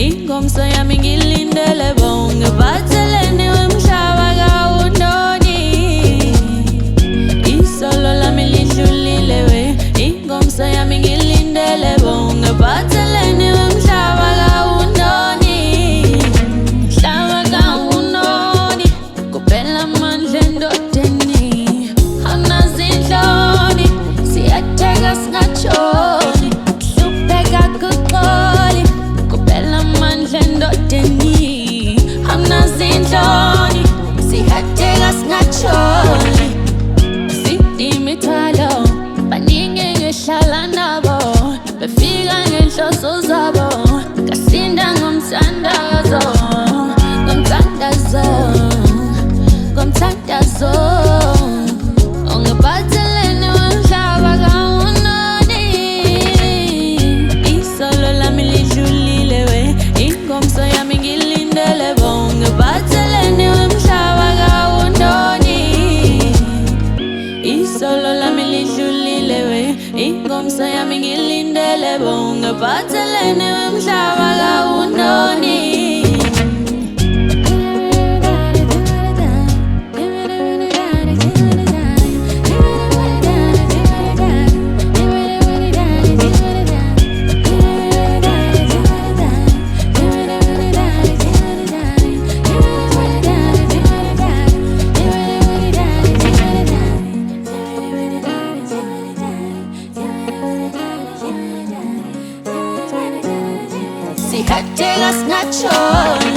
ingomso yami ngilindele bonke bathelene wemhlaba kawunoni. Isolo lami lidlulile we, ingomso yami ngilindele bonke bathelene wemhlaba kawunoni. Mhlaba kawunoni, kuphela amandla endodeni. Awunazinhloni, siyatheka singatshoni. Hlupheka kuxoli, kuphela amandla endodeni. Awunazinhloni, siyatheka singatshoni. Imithwalo baningi ngihlala nabo, befika ngenhloso zabo, ngasinda ngomthandazo, ngomthandazo, ngomthandazo. Ungiphathelene wemhlaba kawunoni. Isolo lami lidlulile we, ingomso yami ngilindele bonke bathelene wemhlaba kawunoni. Isolo lami lidlulile we, ingomso yami ngilindele bonke bathelene wemhlaba kawunoni. Siyatheka singatshoni.